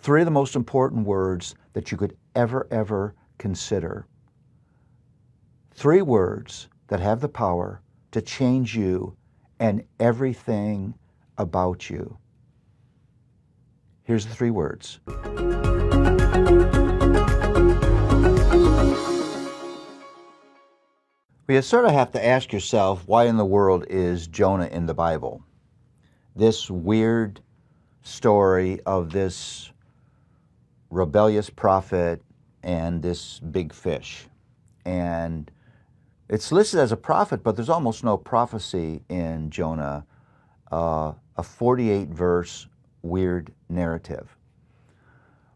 Three of the most important words that you could ever consider. Three words that have the power to change you and everything about you. Here's the three words. Well, you sort of have to ask yourself, why in the world is Jonah in the Bible? This weird story of this rebellious prophet and this big fish. And it's listed as a prophet, but there's almost no prophecy in Jonah, a 48-verse weird narrative.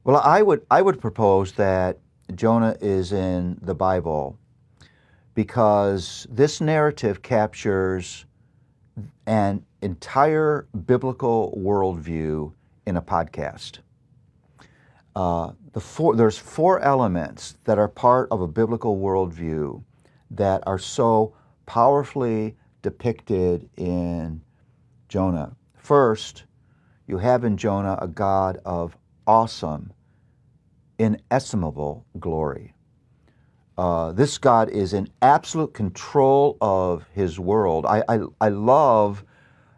Well, I would propose that Jonah is in the Bible because this narrative captures an entire biblical worldview in a podcast. There's four elements that are part of a biblical worldview that are so powerfully depicted in Jonah. First, you have in Jonah a God of awesome, inestimable glory. This God is in absolute control of his world. I love,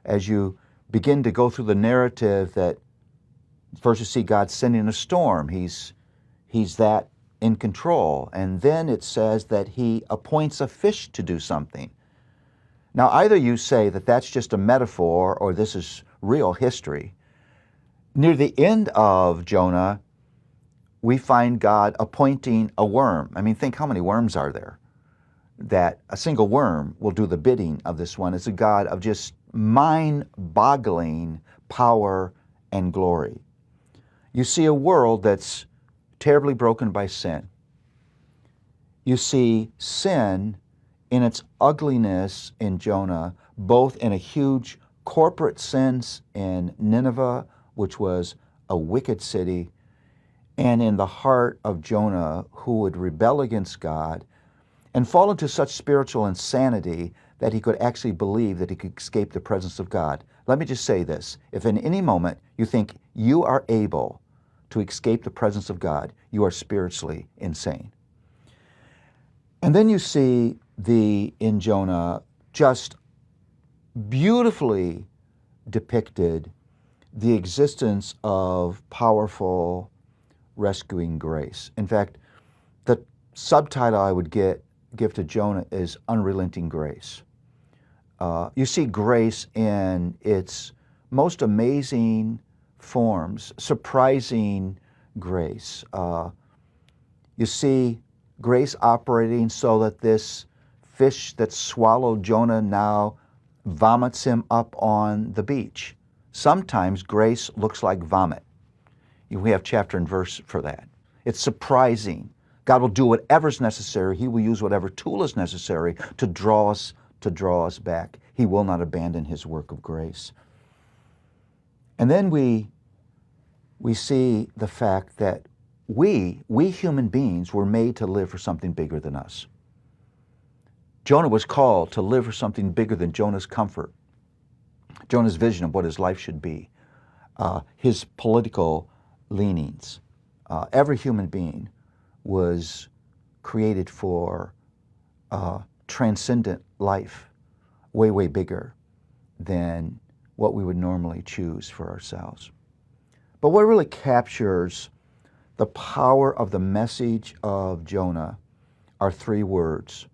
as you begin to go through the narrative, that first you see God sending a storm. He's that in control. And then it says that he appoints a fish to do something. Now, either you say that that's just a metaphor or this is real history. Near the end of Jonah, we find God appointing a worm. I mean, think how many worms are there? That a single worm will do the bidding of this one. It's a God of just mind-boggling power and glory. You see a world that's terribly broken by sin. You see sin in its ugliness in Jonah, both in a huge corporate sense in Nineveh, which was a wicked city, and in the heart of Jonah, who would rebel against God and fall into such spiritual insanity that he could actually believe that he could escape the presence of God. Let me just say this. If in any moment you think you are able to escape the presence of God, you are spiritually insane. And then you see in Jonah, just beautifully depicted the existence of powerful rescuing grace. In fact, the subtitle I would give to Jonah is Unrelenting Grace. You see grace in its most amazing forms, surprising grace. You see grace operating so that this fish that swallowed Jonah now vomits him up on the beach. Sometimes grace looks like vomit. We have chapter and verse for that. It's surprising. God will do whatever's necessary. He will use whatever tool is necessary to draw us back. He will not abandon his work of grace. And then we see the fact that we human beings were made to live for something bigger than us. Jonah was called to live for something bigger than Jonah's comfort, Jonah's vision of what his life should be, his political leanings. Every human being was created for transcendent life, way bigger than what we would normally choose for ourselves. But what really captures the power of the message of Jonah are three words.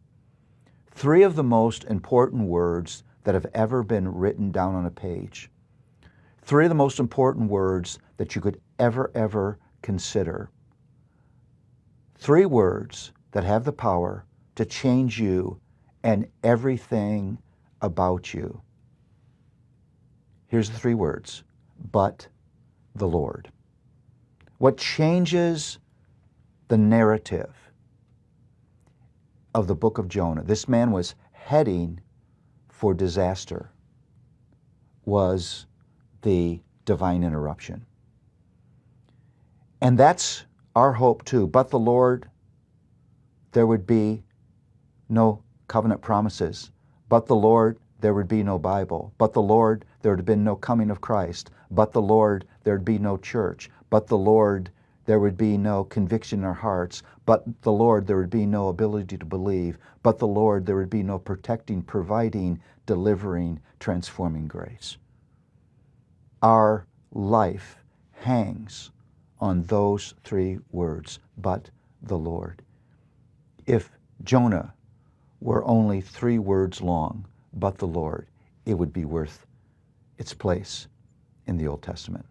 Three of the most important words that have ever been written down on a page. Three of the most important words that you could ever consider. Three words that have the power to change you and everything about you. Here's the three words: but the Lord. What changes the narrative of the book of Jonah, this man was heading for disaster, was the divine interruption. And that's our hope too. But the Lord, there would be no covenant promises. But the Lord, there would be no Bible. But the Lord, there would have been no coming of Christ. But the Lord, there would be no church. but the Lord, there would be no conviction in our hearts. But the Lord, there would be no ability to believe. But the Lord, there would be no protecting, providing, delivering, transforming grace. Our life hangs on those three words, but the Lord. If Jonah were only 3 words long, but the Lord, it would be worth its place in the Old Testament.